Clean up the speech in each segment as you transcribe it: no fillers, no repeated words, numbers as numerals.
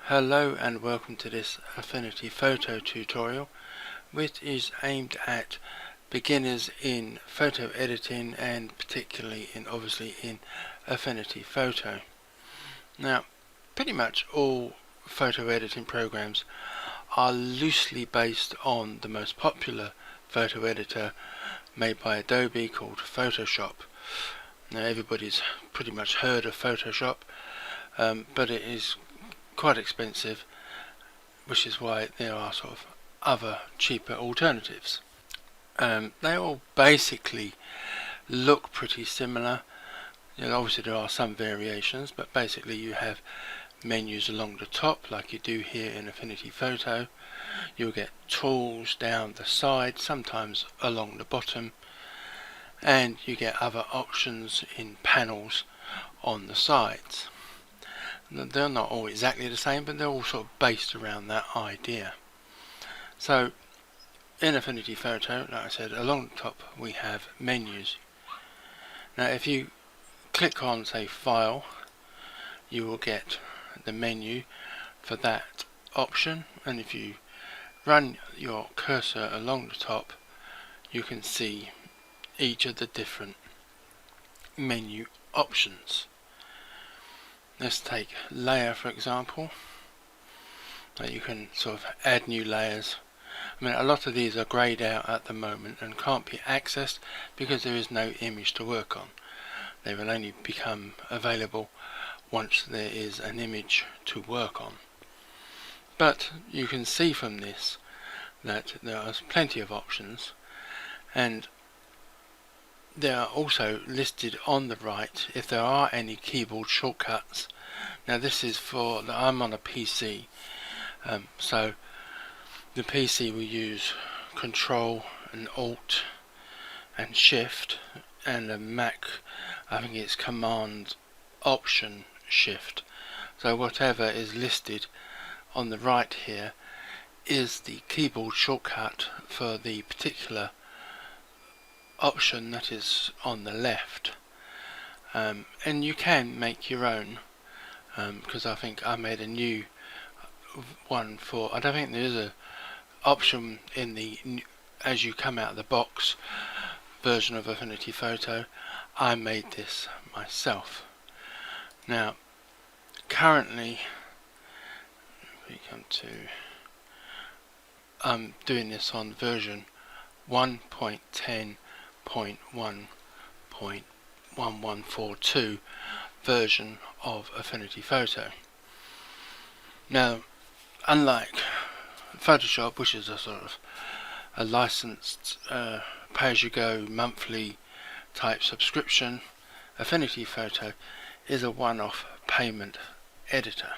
Hello and welcome to this Affinity Photo tutorial, which is aimed at beginners in photo editing and particularly obviously in Affinity Photo. Now, pretty much all photo editing programs are loosely based on the most popular photo editor made by Adobe called Photoshop. Now, everybody's pretty much heard of Photoshop, but it is quite expensive, which is why there are sort of other cheaper alternatives. They all basically look pretty similar. Obviously there are some variations, but basically you have menus along the top like you do here in Affinity Photo. You'll get tools down the side, sometimes along the bottom, and you get other options in panels on the sides. They're not all exactly the same, but they're all sort of based around that idea. So in Affinity Photo, like I said, along the top we have menus. Now if you click on, say, File, you will get the menu for that option, and if you run your cursor along the top, you can see each of the different menu options. Let's take layer for example. You can sort of add new layers. I mean, a lot of these are greyed out at the moment and can't be accessed because there is no image to work on. They will only become available once there is an image to work on. But you can see from this that there are plenty of options, and they are also listed on the right if there are any keyboard shortcuts. Now this is for, I'm on a PC, so the PC will use Control and Alt and Shift, and the Mac, I think it's Command Option Shift. So whatever is listed on the right here is the keyboard shortcut for the particular option that is on the left, and you can make your own, because I think I made a new one for, I don't think there is a option in the as you come out of the box version of Affinity Photo. I made this myself. Now currently I'm doing this on version 1.10.1.1142 version of Affinity Photo. Now, unlike Photoshop, which is a sort of a licensed pay-as-you-go monthly type subscription, Affinity Photo is a one-off payment editor.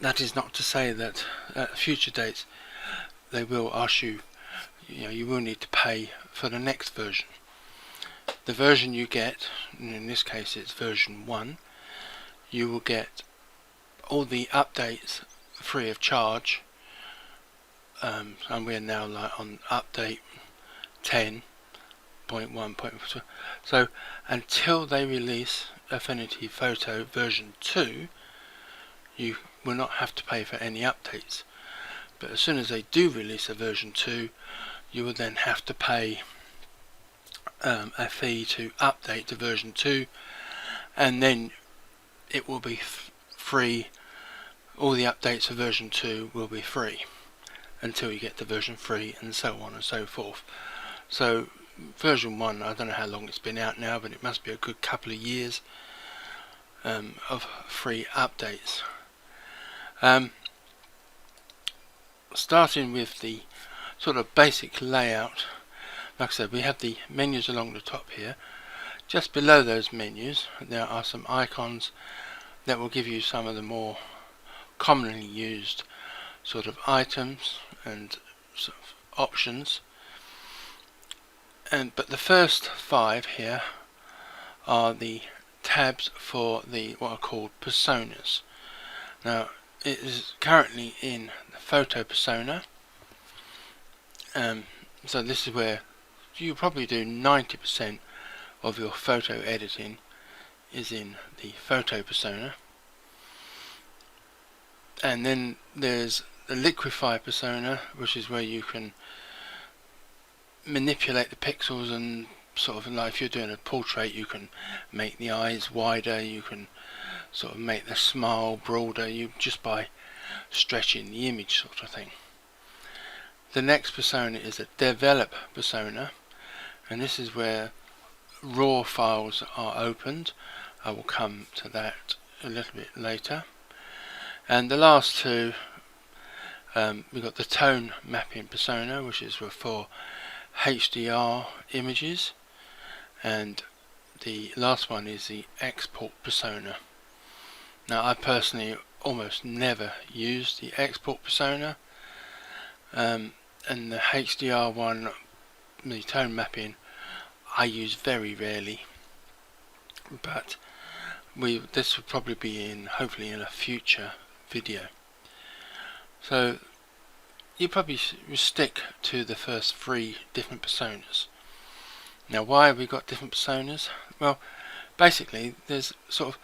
That is not to say that at future dates they will ask you, you will need to pay for the next version. The version you get, in this case it's version 1, you will get all the updates free of charge, and we're now like on update 10.1.2. So until they release Affinity Photo version 2, you will not have to pay for any updates. But as soon as they do release a version 2, you will then have to pay a fee to update to version 2, and then it will be free. All the updates for version 2 will be free until you get to version 3, and so on and so forth. So version 1, I don't know how long it's been out now, but it must be a good couple of years of free updates. Starting with the sort of basic layout, like I said, we have the menus along the top here. Just below those menus there are some icons that will give you some of the more commonly used sort of items and sort of options. But the first 5 here are the tabs for the what are called personas. Now it is currently in the photo persona, so this is where you probably do 90% of your photo editing is in the photo persona. And then there's the Liquify persona, which is where you can manipulate the pixels and sort of, like if you're doing a portrait, you can make the eyes wider, you can sort of make the smile broader, just by stretching the image, sort of thing. The next persona is a develop persona, and this is where raw files are opened. I will come to that a little bit later. And the last two, we've got the tone mapping persona, which is for HDR images, and the last one is the export persona. Now, I personally almost never use the export persona, and the HDR one, the tone mapping, I use very rarely, but this will probably be hopefully in a future video. So you probably stick to the first 3 different personas. Now, why have we got different personas? Well, basically there's sort of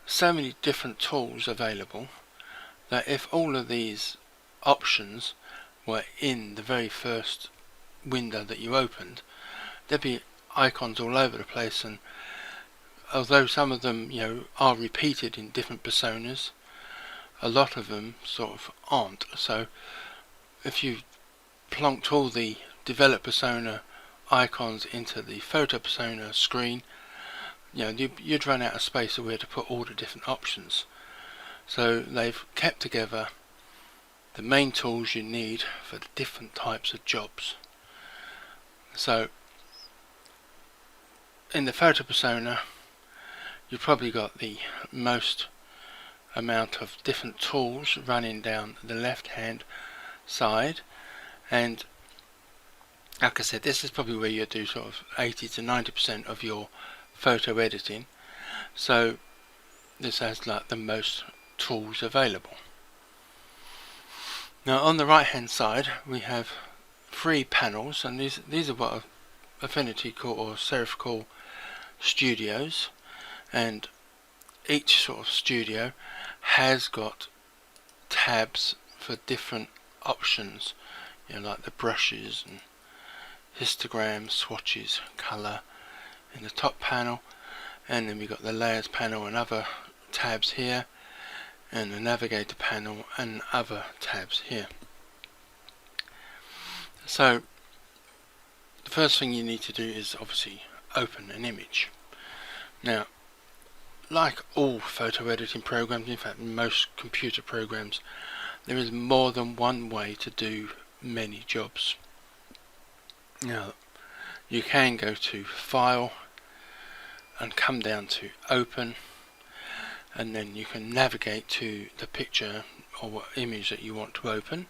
so many different tools available that if all of these options were in the very first window that you opened, there'd be icons all over the place, and although some of them are repeated in different personas, a lot of them sort of aren't. So if you plonked all the develop persona icons into the photo persona screen, you'd run out of space of where to put all the different options. So they've kept together the main tools you need for the different types of jobs. So in the photo persona, you've probably got the most amount of different tools running down the left hand side, and like I said, this is probably where you do sort of 80 to 90% of your photo editing. So this has like the most tools available. Now on the right hand side we have 3 panels, and these are what Affinity call, or Serif call, studios, and each sort of studio has got tabs for different options, like the brushes and histograms, swatches, colour in the top panel, and then we've got the layers panel and other tabs here, and the navigator panel and other tabs here. So the first thing you need to do is obviously open an image. Now, like all photo editing programs, in fact most computer programs, there is more than one way to do many jobs. Now, you can go to File and come down to Open, and then you can navigate to the picture or image that you want to open.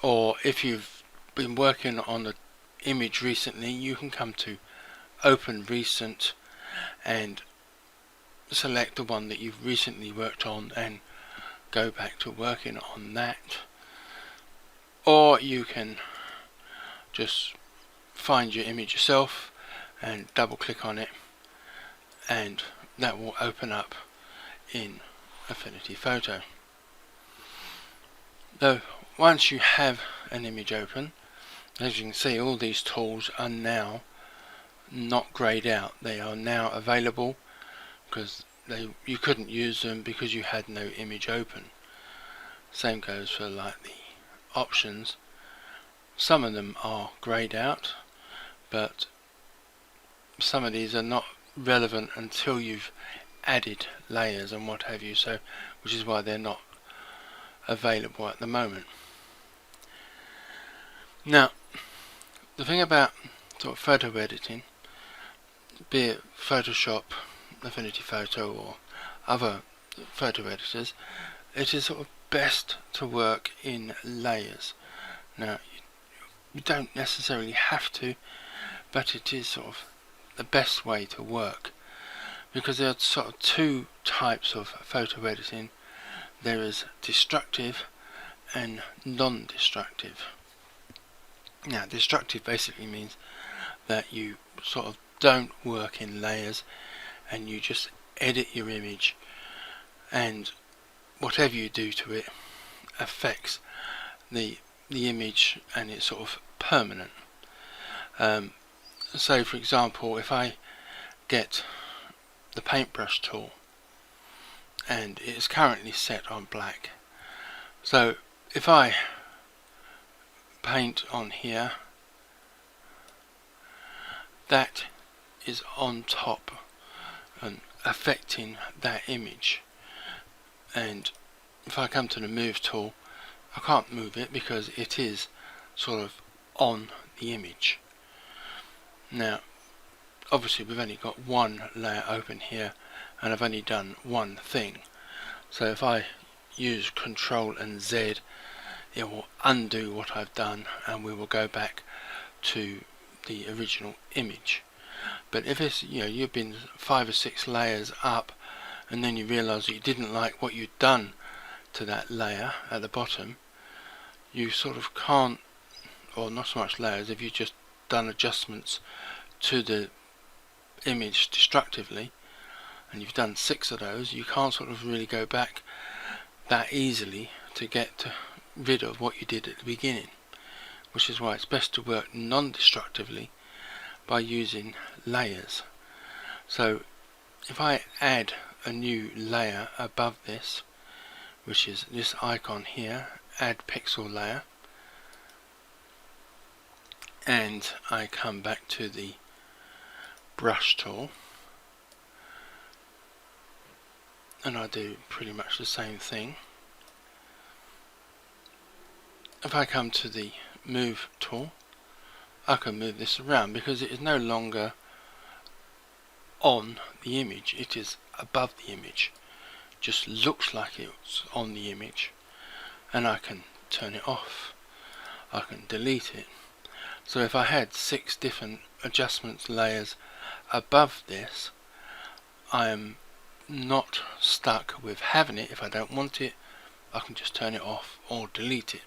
Or if you've been working on an image recently, you can come to Open Recent and select the one that you've recently worked on and go back to working on that. Or you can just find your image yourself and double click on it, and that will open up in Affinity Photo. Though once you have an image open, as you can see, all these tools are now not greyed out. They are now available because you couldn't use them because you had no image open. Same goes for like the options. Some of them are greyed out, but some of these are not relevant until you've added layers and what have you, so which is why they're not available at the moment. Now, the thing about sort of photo editing, be it Photoshop, Affinity Photo or other photo editors, it is sort of best to work in layers. Now, you don't necessarily have to, but it is sort of the best way to work, because there are sort of 2 types of photo editing. There is destructive and non-destructive. Now, destructive basically means that you sort of don't work in layers and you just edit your image, and whatever you do to it affects the image, and it's sort of permanent. So for example, if I get the paintbrush tool and it's currently set on black, so if I paint on here, that is on top and affecting that image. And if I come to the move tool, I can't move it because it is sort of on the image. Now obviously we've only got one layer open here and I've only done one thing, so if I use Control and Z, it will undo what I've done and we will go back to the original image. But if it's, you've been 5 or 6 layers up and then you realise that you didn't like what you'd done to that layer at the bottom, you sort of can't, or not so much layers, if you've just done adjustments to the image destructively and you've done 6 of those, you can't sort of really go back that easily to get rid of what you did at the beginning, which is why it's best to work non-destructively by using layers. So if I add a new layer above this, which is this icon here, add pixel layer, and I come back to the brush tool and I do pretty much the same thing. If I come to the move tool, I can move this around because it is no longer on the image, it is above the image. Just looks like it's on the image, and I can turn it off, I can delete it. So if I had 6 different adjustments layers above this, I am not stuck with having it. If I don't want it, I can just turn it off or delete it.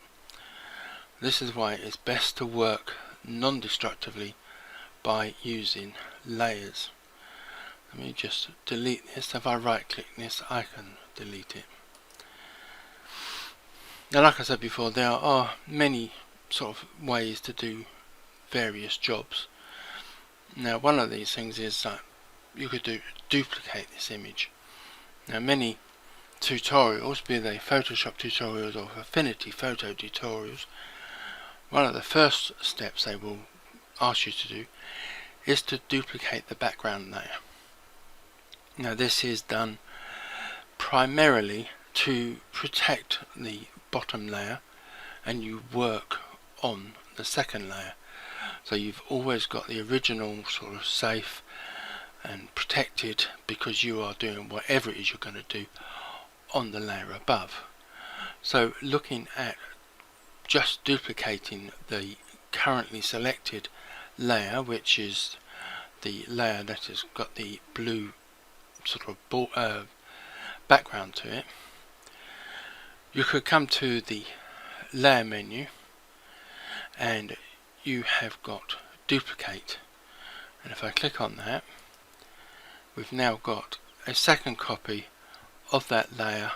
This is why it's best to work non-destructively by using layers. Let me just delete this. If I right click this, I can delete it. Now like I said before, there are many sort of ways to do various jobs. Now one of these things is that you could duplicate this image. Now many tutorials, be they Photoshop tutorials or Affinity Photo tutorials, one of the first steps they will ask you to do is to duplicate the background layer. Now this is done primarily to protect the bottom layer and you work on the second layer. So you've always got the original sort of safe and protected because you are doing whatever it is you're going to do on the layer above. So looking at just duplicating the currently selected layer, which is the layer that has got the blue sort of background to it, you could come to the layer menu and you have got duplicate, and if I click on that, we've now got a second copy of that layer.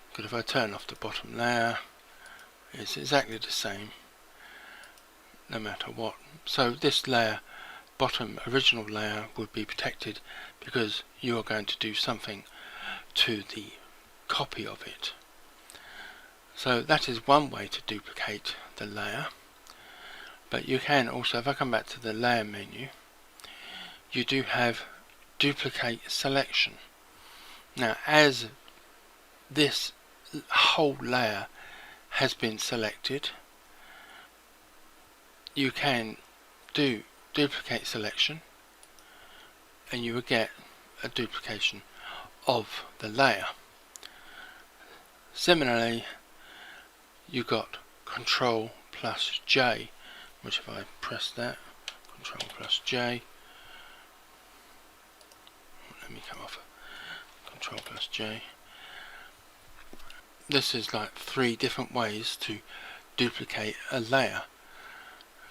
Because if I turn off the bottom layer, it's exactly the same no matter what. So this layer, bottom original layer, would be protected because you are going to do something to the copy of it. So that is one way to duplicate the layer. But you can also, if I come back to the layer menu, you do have duplicate selection. Now as this whole layer has been selected, you can do duplicate selection and you will get a duplication of the layer. Similarly, you got Control plus J, which if I press that, Control plus J, let me come off Control plus J. This is like 3 different ways to duplicate a layer.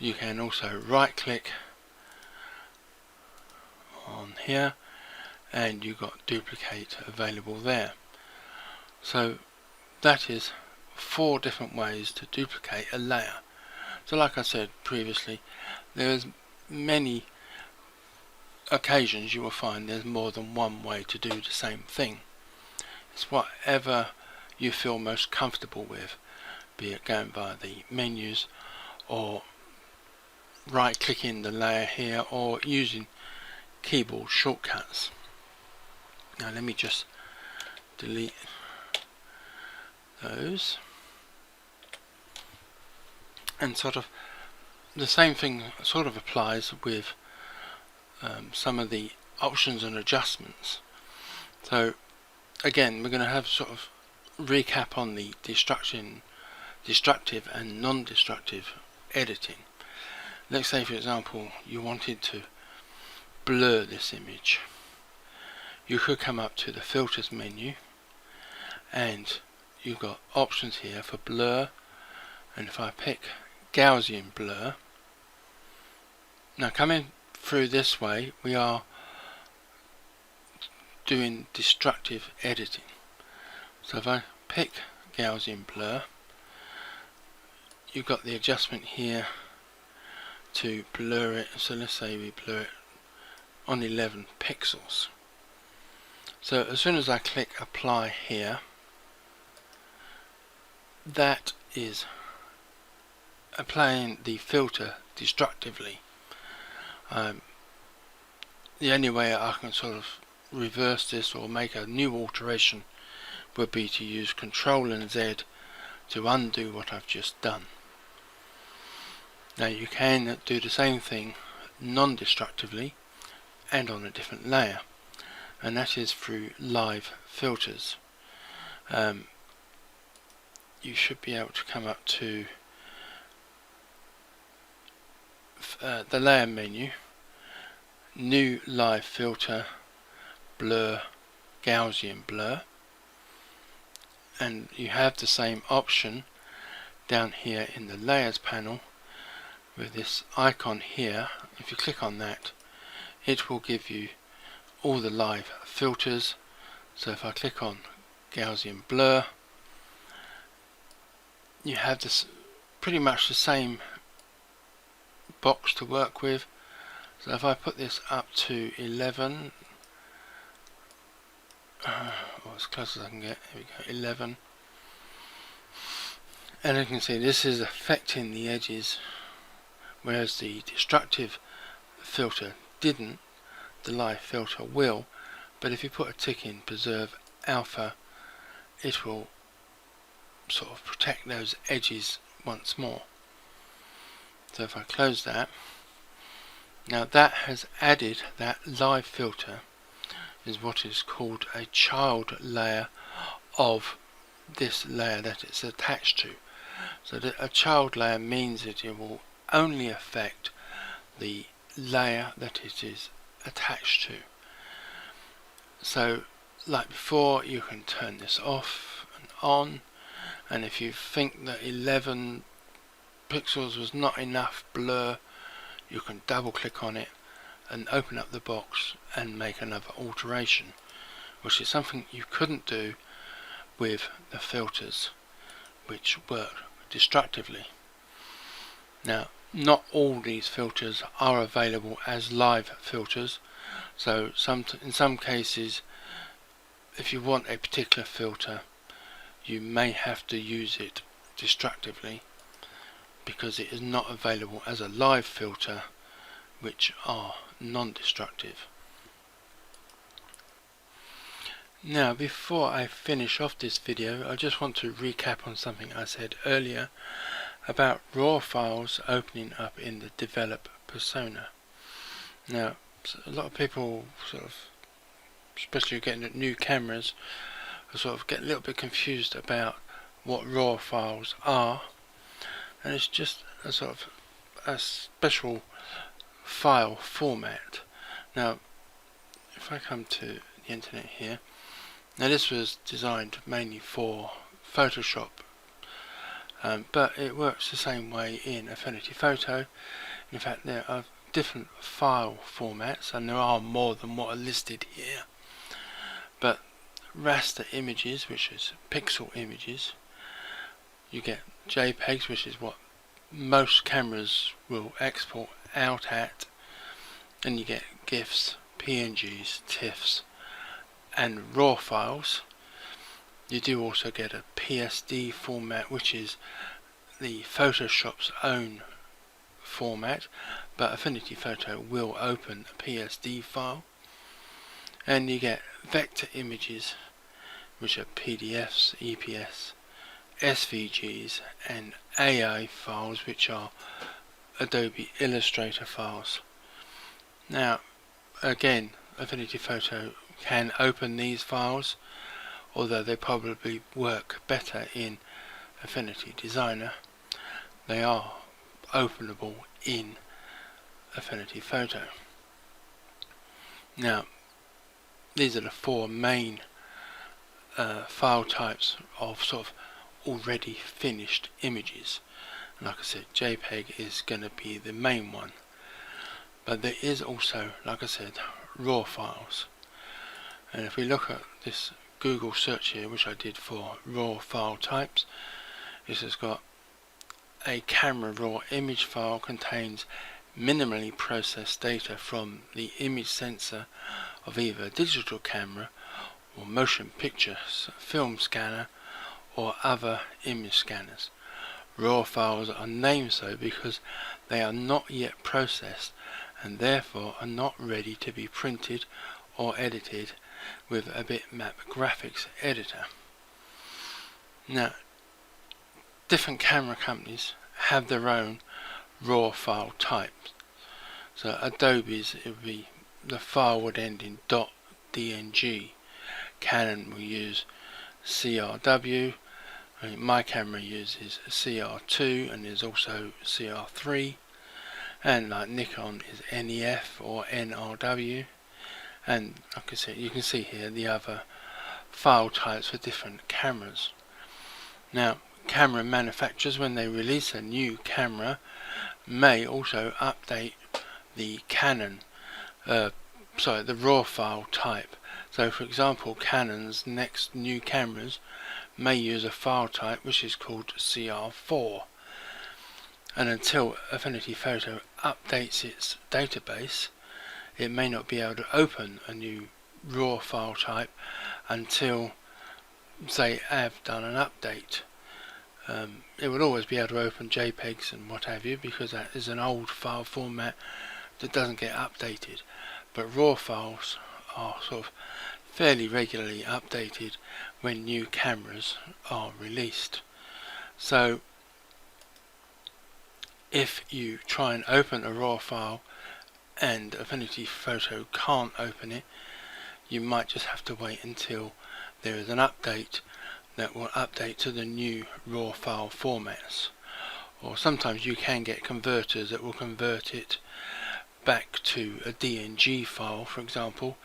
You can also right click on here and you got duplicate available there. So that is 4 different ways to duplicate a layer. So like I said previously, there's many occasions you will find there's more than one way to do the same thing. It's whatever you feel most comfortable with, be it going via the menus or right clicking the layer here or using keyboard shortcuts. Now let me just delete those, and sort of the same thing sort of applies with some of the options and adjustments. So again, we're going to have sort of recap on the destructive and non-destructive editing. Let's say for example you wanted to blur this image. You could come up to the filters menu and you've got options here for blur, and if I pick Gaussian blur, now coming through this way we are doing destructive editing. So if I pick Gaussian blur, you've got the adjustment here to blur it. So let's say we blur it on 11 pixels. So as soon as I click apply here, that is applying the filter destructively. The only way I can sort of reverse this or make a new alteration would be to use Ctrl and Z to undo what I've just done. Now you can do the same thing non-destructively and on a different layer, and that is through live filters. You should be able to come up to the layer menu, new live filter, blur, Gaussian blur, and you have the same option down here in the layers panel with this icon here. If you click on that, it will give you all the live filters. So if I click on Gaussian blur, you have this pretty much the same box to work with. So if I put this up to 11, or as close as I can get, here we go, 11, and you can see this is affecting the edges, whereas the destructive filter didn't. The live filter will, but if you put a tick in preserve alpha, it will sort of protect those edges once more. So if I close that, now that has added that live filter is what is called a child layer of this layer that it's attached to. So that a child layer means that it will only affect the layer that it is attached to. So like before, you can turn this off and on, and if you think that 11 pixels was not enough blur, you can double click on it and open up the box and make another alteration, which is something you couldn't do with the filters which work destructively. Now not all these filters are available as live filters, so in some cases if you want a particular filter you may have to use it destructively because it is not available as a live filter, which are non-destructive. Now before I finish off this video, I just want to recap on something I said earlier about RAW files opening up in the develop persona. Now a lot of people sort of, especially getting new cameras, sort of get a little bit confused about what RAW files are, and it's just a sort of a special file format. Now if I come to the internet here, now this was designed mainly for Photoshop, but it works the same way in Affinity Photo. In fact, there are different file formats, and there are more than what are listed here, but raster images, which is pixel images. You get JPEGs, which is what most cameras will export out at, and you get GIFs, PNGs, TIFFs, and RAW files. You do also get a PSD format, which is the Photoshop's own format, but Affinity Photo will open a PSD file. And you get vector images, which are PDFs, EPS, SVGs, and AI files, which are Adobe Illustrator files. Now, again, Affinity Photo can open these files, although they probably work better in Affinity Designer. They are openable in Affinity Photo. Now, these are the four main file types of sort of already finished images. And like I said, JPEG is going to be the main one. But there is also, like I said, RAW files. And if we look at this Google search here, which I did for RAW file types, this has got a camera RAW image file contains minimally processed data from the image sensor of either a digital camera or motion picture film scanner or other image scanners. RAW files are named so because they are not yet processed and therefore are not ready to be printed or edited with a bitmap graphics editor. Now, different camera companies have their own RAW file types. So Adobe's, it would be, the file would end in .dng. Canon will use CRW. My camera uses CR2 and there's also CR3. And like Nikon is NEF or NRW. And like I said, you can see here the other file types for different cameras. Now, camera manufacturers, when they release a new camera, may also update the the RAW file type. So for example, Canon's next new cameras may use a file type which is called CR4. And until Affinity Photo updates its database, it may not be able to open a new RAW file type until they have done an update. It will always be able to open JPEGs and what have you, because that is an old file format that doesn't get updated. But RAW files are sort of fairly regularly updated when new cameras are released. So if you try and open a RAW file and Affinity Photo can't open it, you might just have to wait until there is an update that will update to the new RAW file formats. Or sometimes you can get converters that will convert it back to a DNG file, for example,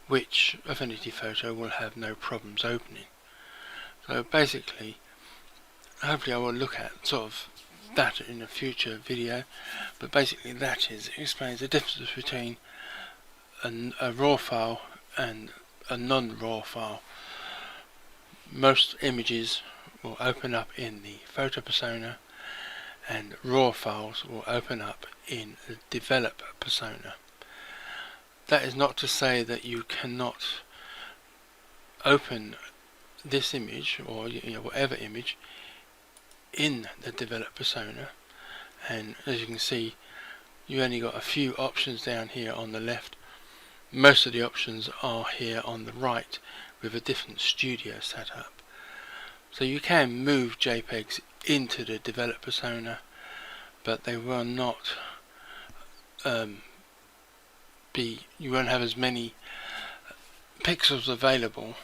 which Affinity Photo will have no problems opening. So basically, hopefully I will look at sort of that in a future video, but basically that explains the difference between a RAW file and a non-RAW file. Most images will open up in the photo persona and RAW files will open up in the develop persona. That is not to say that you cannot open this image or whatever image in the develop persona, and as you can see, you only got a few options down here on the left. Most of the options are here on the right with a different studio setup. So you can move JPEGs into the develop persona, but they will not you won't have as many pixels available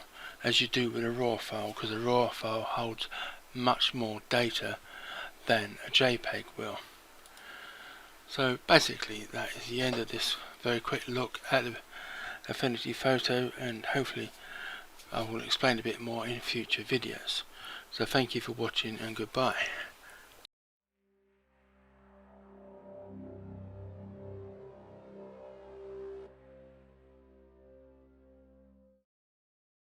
as you do with a RAW file, because a RAW file holds much more data than a JPEG will. So basically that is the end of this very quick look at the Affinity Photo, and hopefully I will explain a bit more in future videos. So thank you for watching and goodbye.